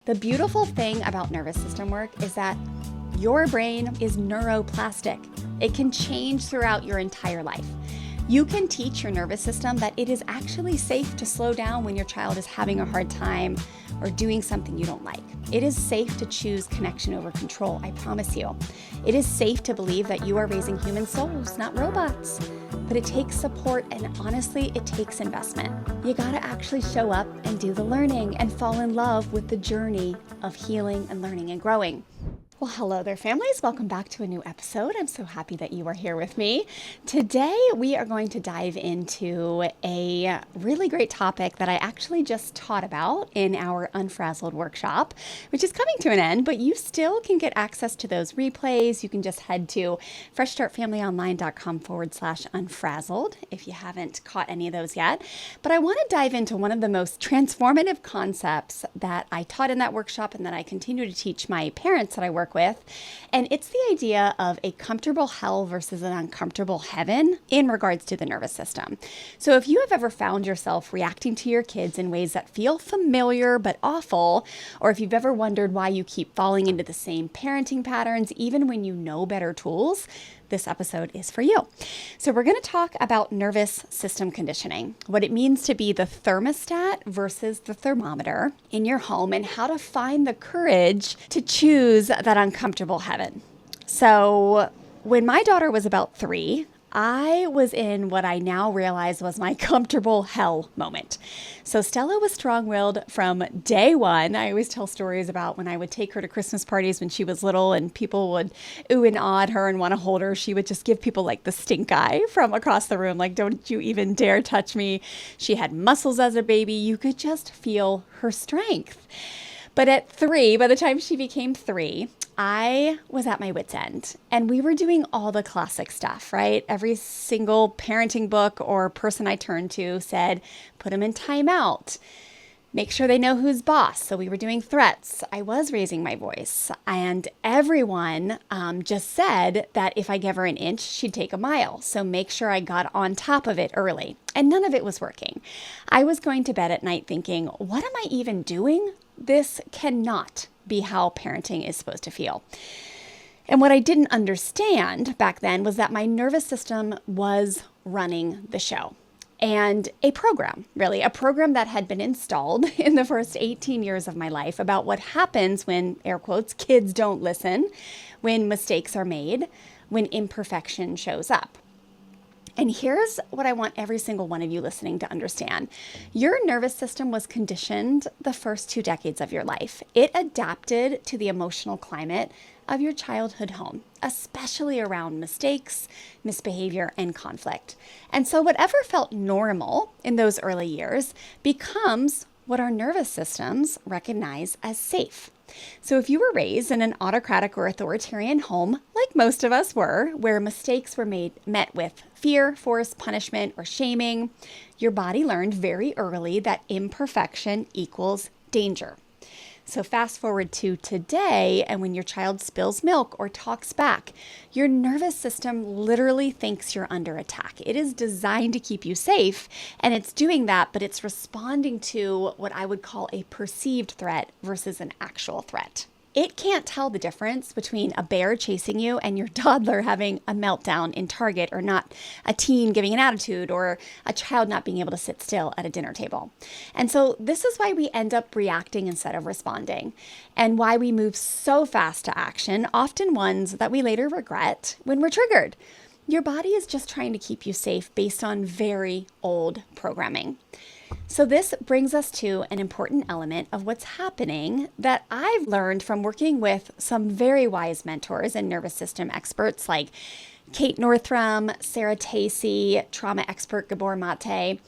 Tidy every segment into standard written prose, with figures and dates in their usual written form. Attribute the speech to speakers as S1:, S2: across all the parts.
S1: The beautiful thing about nervous system work is that your brain is neuroplastic. It can change throughout your entire life. You can teach your nervous system that it is actually safe to slow down when your child is having a hard time or doing something you don't like. It is safe to choose connection over control, I promise you. It is safe to believe that you are raising human souls, not robots. But it takes support, and honestly, it takes investment. You gotta actually show up and do the learning and fall in love with the journey of healing and learning and growing. Well, hello there, families. Welcome back to a new episode. I'm so happy that you are here with me. Today, we are going to dive into a really great topic that I actually just taught about in our Unfrazzled workshop, which is coming to an end, but you still can get access to those replays. You can just head to freshstartfamilyonline.com/unfrazzled if you haven't caught any of those yet. But I want to dive into one of the most transformative concepts that I taught in that workshop and that I continue to teach my parents that I work with. And it's the idea of a comfortable hell versus an uncomfortable heaven in regards to the nervous system. So if you have ever found yourself reacting to your kids in ways that feel familiar but awful, or if you've ever wondered why you keep falling into the same parenting patterns even when you know better tools, this episode is for you. So we're going to talk about nervous system conditioning, what it means to be the thermostat versus the thermometer in your home, and how to find the courage to choose that uncomfortable heaven. So when my daughter was about 3, I was in what I now realize was my comfortable hell moment. So Stella was strong-willed from day one. I always tell stories about when I would take her to Christmas parties when she was little and people would ooh and ah at her and want to hold her. She would just give people like the stink eye from across the room, like, don't you even dare touch me. She had muscles as a baby. You could just feel her strength. But at 3, by the time she became 3, I was at my wit's end, and we were doing all the classic stuff, right? Every single parenting book or person I turned to said, put them in timeout, make sure they know who's boss. So we were doing threats. I was raising my voice, and everyone just said that if I gave her an inch, she'd take a mile. So make sure I got on top of it early. And none of it was working. I was going to bed at night thinking, what am I even doing? This cannot be how parenting is supposed to feel. And what I didn't understand back then was that my nervous system was running the show. And a program that had been installed in the first 18 years of my life about what happens when, air quotes, kids don't listen, when mistakes are made, when imperfection shows up. And here's what I want every single one of you listening to understand. Your nervous system was conditioned the first 2 decades of your life. It adapted to the emotional climate of your childhood home, especially around mistakes, misbehavior, and conflict. And so whatever felt normal in those early years becomes what our nervous systems recognize as safe. So if you were raised in an autocratic or authoritarian home, like most of us were, where mistakes were met with fear, force, punishment, or shaming, your body learned very early that imperfection equals danger. So fast forward to today, and when your child spills milk or talks back, your nervous system literally thinks you're under attack. It is designed to keep you safe, and it's doing that, but it's responding to what I would call a perceived threat versus an actual threat. It can't tell the difference between a bear chasing you and your toddler having a meltdown in Target, or not a teen giving an attitude, or a child not being able to sit still at a dinner table. And so this is why we end up reacting instead of responding, and why we move so fast to action, often ones that we later regret when we're triggered. Your body is just trying to keep you safe based on very old programming. So this brings us to an important element of what's happening that I've learned from working with some very wise mentors and nervous system experts like Kate Northrum, Sarah Tacey, trauma expert Gabor Mate.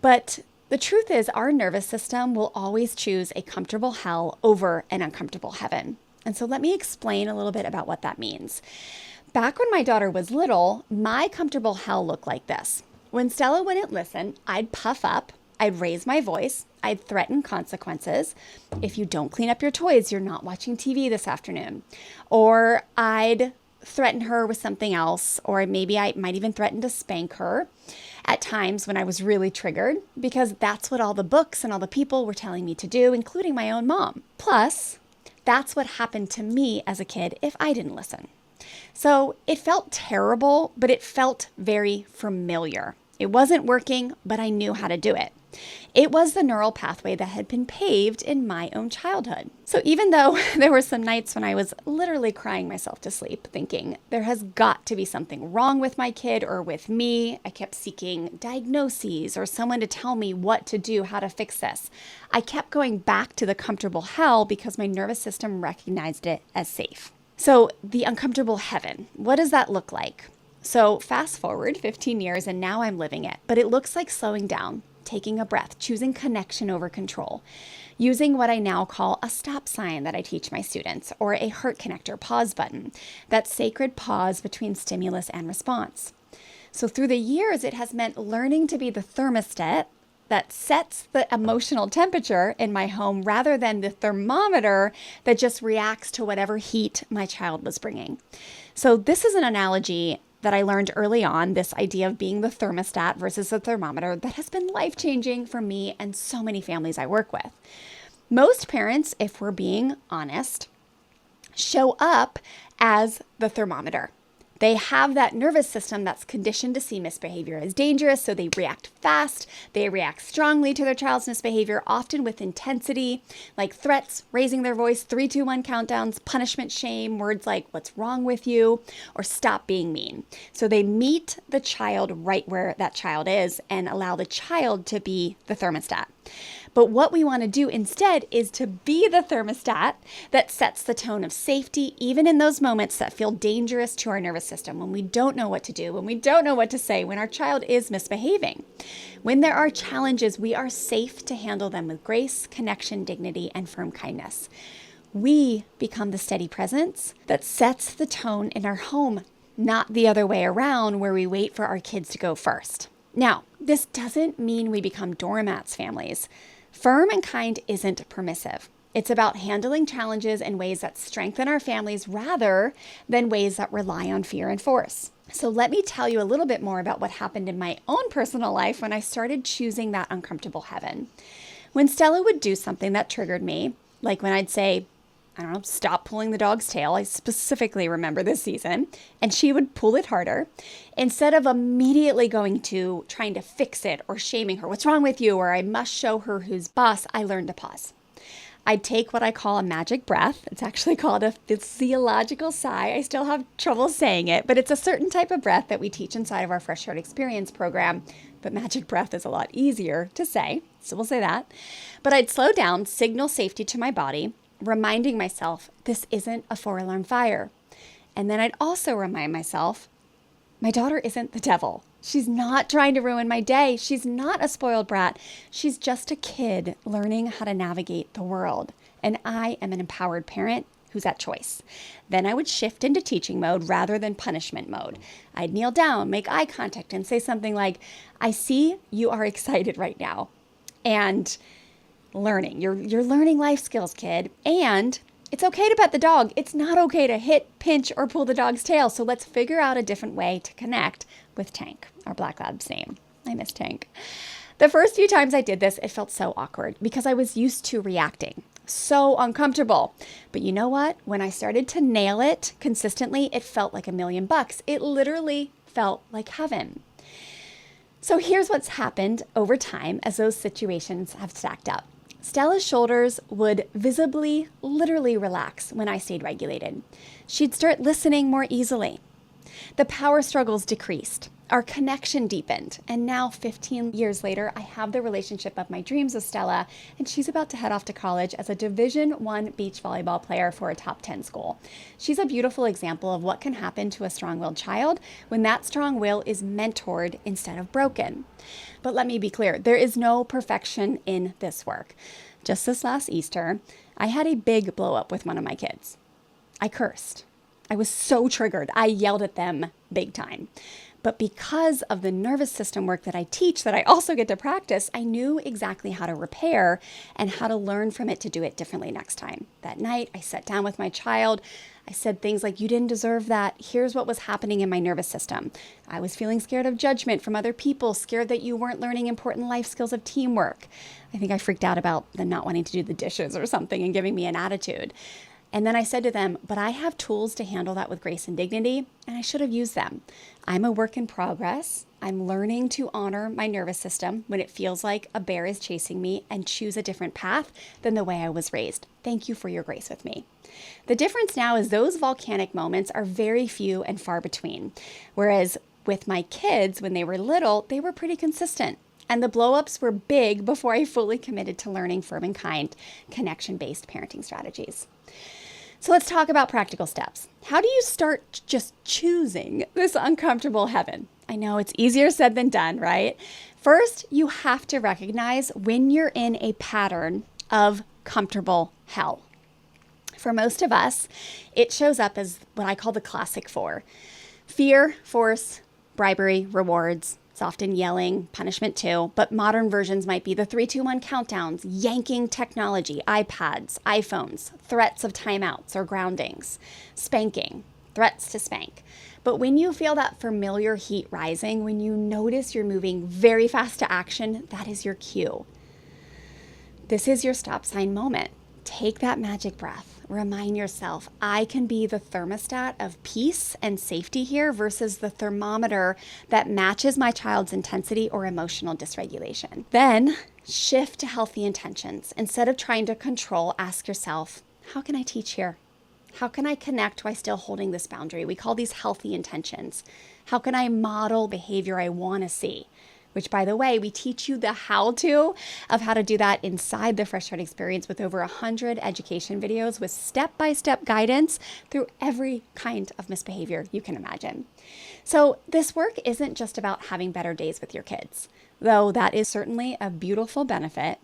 S1: But the truth is, our nervous system will always choose a comfortable hell over an uncomfortable heaven. And so let me explain a little bit about what that means. Back when my daughter was little, my comfortable hell looked like this. When Stella wouldn't listen, I'd puff up, I'd raise my voice, I'd threaten consequences. If you don't clean up your toys, you're not watching TV this afternoon. Or I'd threaten her with something else, or maybe I might even threaten to spank her. at times when I was really triggered, because that's what all the books and all the people were telling me to do, including my own mom. Plus, that's what happened to me as a kid if I didn't listen. So it felt terrible, but it felt very familiar. It wasn't working, but I knew how to do it. It was the neural pathway that had been paved in my own childhood. So even though there were some nights when I was literally crying myself to sleep, thinking there has got to be something wrong with my kid or with me, I kept seeking diagnoses or someone to tell me what to do, how to fix this. I kept going back to the comfortable hell because my nervous system recognized it as safe. So the uncomfortable heaven, what does that look like? So fast forward 15 years and now I'm living it, but it looks like slowing down, taking a breath, choosing connection over control, using what I now call a stop sign that I teach my students, or a heart connector pause button, that sacred pause between stimulus and response. So through the years, it has meant learning to be the thermostat that sets the emotional temperature in my home rather than the thermometer that just reacts to whatever heat my child was bringing. So this is an analogy that I learned early on, this idea of being the thermostat versus the thermometer, that has been life-changing for me and so many families I work with. Most parents, if we're being honest, show up as the thermometer. They have that nervous system that's conditioned to see misbehavior as dangerous, so they react fast. They react strongly to their child's misbehavior, often with intensity, like threats, raising their voice, 3, 2, 1 countdowns, punishment, shame, words like "what's wrong with you," or "stop being mean." So they meet the child right where that child is and allow the child to be the thermostat. But what we want to do instead is to be the thermostat that sets the tone of safety, even in those moments that feel dangerous to our nervous system, when we don't know what to do, when we don't know what to say, when our child is misbehaving. When there are challenges, we are safe to handle them with grace, connection, dignity, and firm kindness. We become the steady presence that sets the tone in our home, not the other way around, where we wait for our kids to go first. Now, this doesn't mean we become doormats, families. Firm and kind isn't permissive. It's about handling challenges in ways that strengthen our families rather than ways that rely on fear and force. So let me tell you a little bit more about what happened in my own personal life when I started choosing that uncomfortable heaven. When Stella would do something that triggered me, like when I'd say, stop pulling the dog's tail. I specifically remember this season. And she would pull it harder. Instead of immediately going to trying to fix it or shaming her, "What's wrong with you?" or "I must show her who's boss," I learned to pause. I'd take what I call a magic breath. It's actually called a physiological sigh. I still have trouble saying it, but it's a certain type of breath that we teach inside of our Fresh Start Experience program. But magic breath is a lot easier to say, so we'll say that. But I'd slow down, signal safety to my body, reminding myself this isn't a 4-alarm fire. And then I'd also remind myself, my daughter isn't the devil. She's not trying to ruin my day. She's not a spoiled brat. She's just a kid learning how to navigate the world. And I am an empowered parent who's at choice. Then I would shift into teaching mode rather than punishment mode. I'd kneel down, make eye contact, and say something like, "I see you are excited right now." And learning. You're learning life skills, kid. And it's okay to pet the dog. It's not okay to hit, pinch, or pull the dog's tail. So let's figure out a different way to connect with Tank, our black lab's name. I miss Tank. The first few times I did this, it felt so awkward because I was used to reacting. So uncomfortable. But you know what? When I started to nail it consistently, it felt like $1,000,000. It literally felt like heaven. So here's what's happened over time as those situations have stacked up. Stella's shoulders would visibly, literally relax when I stayed regulated. She'd start listening more easily. The power struggles decreased. Our connection deepened. And now, 15 years later, I have the relationship of my dreams with Stella, and she's about to head off to college as a Division I beach volleyball player for a top 10 school. She's a beautiful example of what can happen to a strong-willed child when that strong will is mentored instead of broken. But let me be clear, there is no perfection in this work. Just this last Easter, I had a big blow up with one of my kids. I cursed. I was so triggered. I yelled at them big time. But because of the nervous system work that I teach, that I also get to practice, I knew exactly how to repair and how to learn from it to do it differently next time. That night, I sat down with my child. I said things like, "You didn't deserve that. Here's what was happening in my nervous system. I was feeling scared of judgment from other people, scared that you weren't learning important life skills of teamwork." I think I freaked out about them not wanting to do the dishes or something and giving me an attitude. And then I said to them, "But I have tools to handle that with grace and dignity, and I should have used them. I'm a work in progress. I'm learning to honor my nervous system when it feels like a bear is chasing me and choose a different path than the way I was raised. Thank you for your grace with me." The difference now is those volcanic moments are very few and far between. Whereas with my kids, when they were little, they were pretty consistent. And the blow-ups were big before I fully committed to learning firm and kind, connection-based parenting strategies. So let's talk about practical steps. How do you start just choosing this uncomfortable heaven? I know it's easier said than done, right? First, you have to recognize when you're in a pattern of comfortable hell. For most of us, it shows up as what I call the classic four: fear, force, bribery, rewards. It's often yelling, punishment too, but modern versions might be the 3-2-1 countdowns, yanking technology, iPads, iPhones, threats of timeouts or groundings, spanking, threats to spank. But when you feel that familiar heat rising, when you notice you're moving very fast to action, that is your cue. This is your stop sign moment. Take that magic breath. Remind yourself, I can be the thermostat of peace and safety here versus the thermometer that matches my child's intensity or emotional dysregulation. Then shift to healthy intentions. Instead of trying to control, ask yourself, how can I teach here? How can I connect while still holding this boundary? We call these healthy intentions. How can I model behavior I want to see? Which, by the way, we teach you the how-to of how to do that inside the Fresh Start Experience with over 100 education videos with step-by-step guidance through every kind of misbehavior you can imagine. So this work isn't just about having better days with your kids, though that is certainly a beautiful benefit.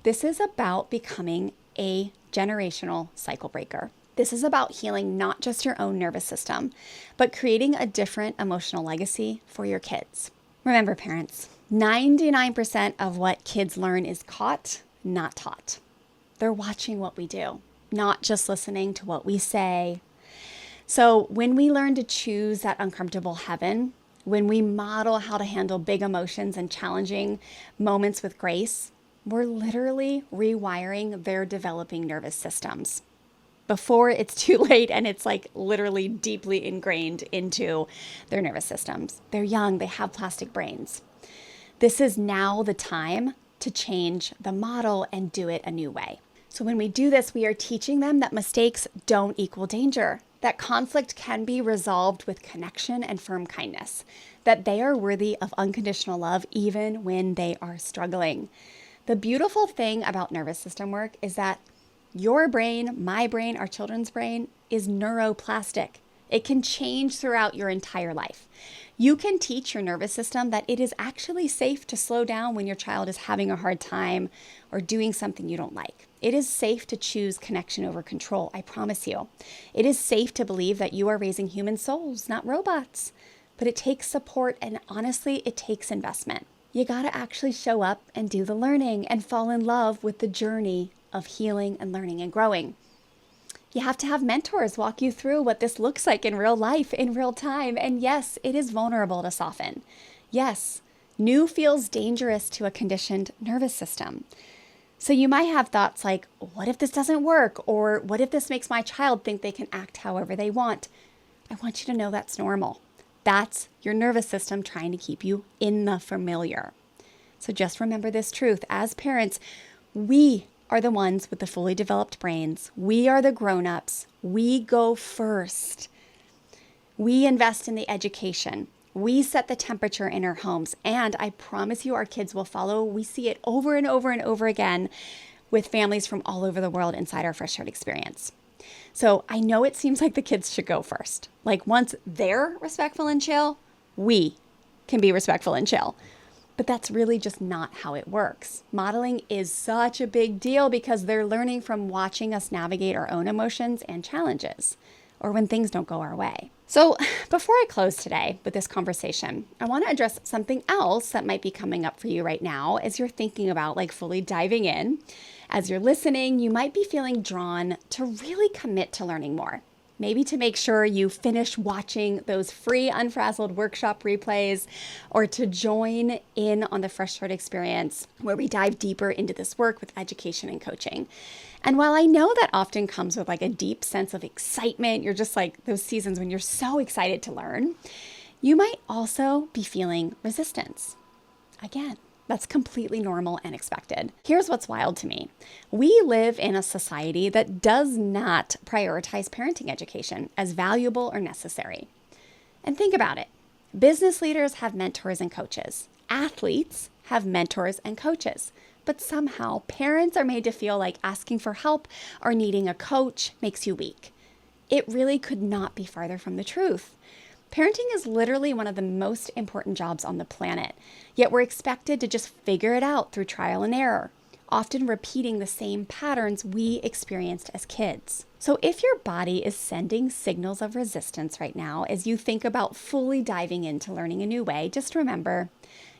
S1: This is about becoming a generational cycle breaker. This is about healing not just your own nervous system, but creating a different emotional legacy for your kids. Remember, parents, 99% of what kids learn is caught, not taught. They're watching what we do, not just listening to what we say. So when we learn to choose that uncomfortable heaven, when we model how to handle big emotions and challenging moments with grace, we're literally rewiring their developing nervous systems before it's too late and it's like literally deeply ingrained into their nervous systems. They're young, they have plastic brains. This is now the time to change the model and do it a new way. So when we do this, we are teaching them that mistakes don't equal danger, that conflict can be resolved with connection and firm kindness, that they are worthy of unconditional love even when they are struggling. The beautiful thing about nervous system work is that your brain, my brain, our children's brain is neuroplastic. It can change throughout your entire life. You can teach your nervous system that it is actually safe to slow down when your child is having a hard time or doing something you don't like. It is safe to choose connection over control, I promise you. It is safe to believe that you are raising human souls, not robots. But it takes support, and honestly, it takes investment. You gotta actually show up and do the learning and fall in love with the journey of healing and learning and growing. You have to have mentors walk you through what this looks like in real life, in real time. And yes, it is vulnerable to soften. Yes, new feels dangerous to a conditioned nervous system. So you might have thoughts like, what if this doesn't work? Or what if this makes my child think they can act however they want? I want you to know that's normal. That's your nervous system trying to keep you in the familiar. So just remember this truth. As parents, we are the ones with the fully developed brains. We are the grown-ups. We go first. We invest in the education. We set the temperature in our homes. And I promise you our kids will follow. We see it over and over and over again with families from all over the world inside our Fresh Start Experience. So I know it seems like the kids should go first. Like once they're respectful and chill, we can be respectful and chill. But that's really just not how it works. Modeling is such a big deal because they're learning from watching us navigate our own emotions and challenges, or when things don't go our way. So before I close today with this conversation, I want to address something else that might be coming up for you right now as you're thinking about fully diving in. As you're listening, you might be feeling drawn to really commit to learning more. Maybe to make sure you finish watching those free Unfrazzled workshop replays, or to join in on the Fresh Start experience where we dive deeper into this work with education and coaching. And while I know that often comes with a deep sense of excitement, you're just those seasons when you're so excited to learn, you might also be feeling resistance. Again, that's completely normal and expected. Here's what's wild to me. We live in a society that does not prioritize parenting education as valuable or necessary. And think about it. Business leaders have mentors and coaches. Athletes have mentors and coaches. But somehow parents are made to feel like asking for help or needing a coach makes you weak. It really could not be farther from the truth. Parenting is literally one of the most important jobs on the planet, yet we're expected to just figure it out through trial and error, often repeating the same patterns we experienced as kids. So if your body is sending signals of resistance right now as you think about fully diving into learning a new way, just remember,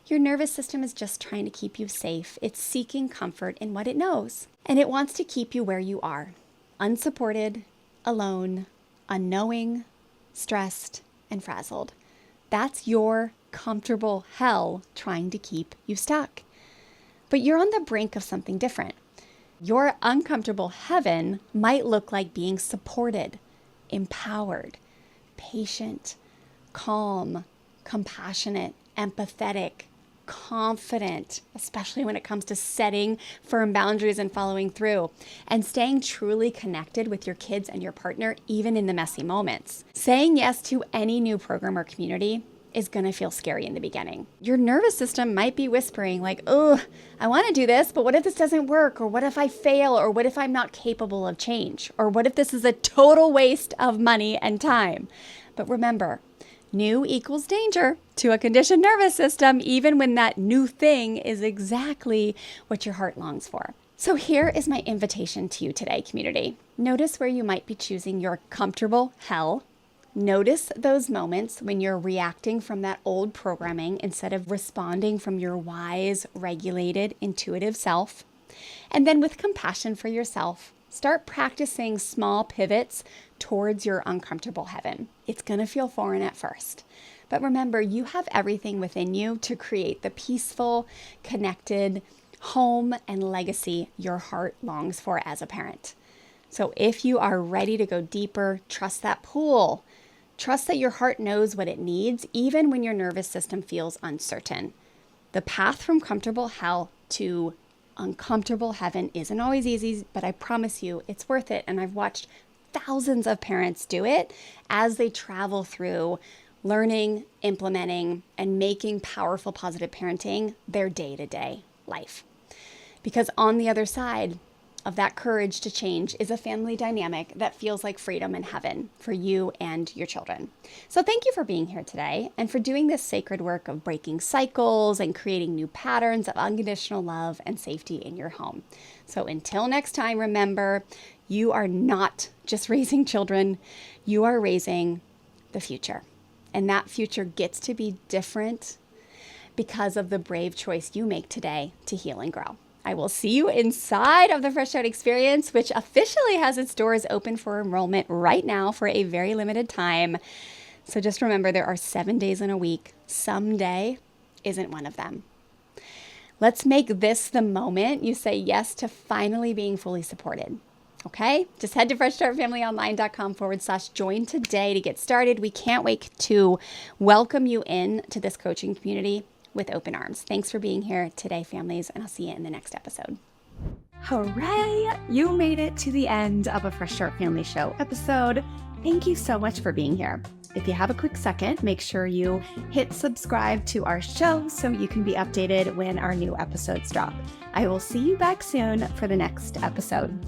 S1: your nervous system is just trying to keep you safe. It's seeking comfort in what it knows, and it wants to keep you where you are, unsupported, alone, unknowing, stressed, and frazzled. That's your comfortable hell trying to keep you stuck. But you're on the brink of something different. Your uncomfortable heaven might look like being supported, empowered, patient, calm, compassionate, empathetic, confident, especially when it comes to setting firm boundaries and following through, and staying truly connected with your kids and your partner, even in the messy moments. Saying yes to any new program or community is going to feel scary in the beginning. Your nervous system might be whispering oh, I want to do this, but what if this doesn't work? Or what if I fail? Or what if I'm not capable of change? Or what if this is a total waste of money and time? But remember, new equals danger to a conditioned nervous system, even when that new thing is exactly what your heart longs for. So here is my invitation to you today, community. Notice where you might be choosing your comfortable hell. Notice those moments when you're reacting from that old programming instead of responding from your wise, regulated, intuitive self. And then with compassion for yourself, start practicing small pivots towards your uncomfortable heaven. It's going to feel foreign at first. But remember, you have everything within you to create the peaceful, connected home and legacy your heart longs for as a parent. So if you are ready to go deeper, trust that pool. Trust that your heart knows what it needs, even when your nervous system feels uncertain. The path from comfortable hell to uncomfortable heaven isn't always easy, but I promise you it's worth it. And I've watched thousands of parents do it as they travel through learning, implementing, and making powerful, positive parenting their day-to-day life. Because on the other side of that courage to change is a family dynamic that feels like freedom and heaven for you and your children. So thank you for being here today and for doing this sacred work of breaking cycles and creating new patterns of unconditional love and safety in your home. So until next time, remember, you are not just raising children, you are raising the future. And that future gets to be different because of the brave choice you make today to heal and grow. I will see you inside of the Fresh Start Experience, which officially has its doors open for enrollment right now for a very limited time. So just remember, there are 7 days in a week. Someday isn't one of them. Let's make this the moment you say yes to finally being fully supported. Okay? Just head to freshstartfamilyonline.com/join today to get started. We can't wait to welcome you in to this coaching community with open arms. Thanks for being here today, families, and I'll see you in the next episode. Hooray! You made it to the end of a Fresh Start Family Show episode. Thank you so much for being here. If you have a quick second, make sure you hit subscribe to our show so you can be updated when our new episodes drop. I will see you back soon for the next episode.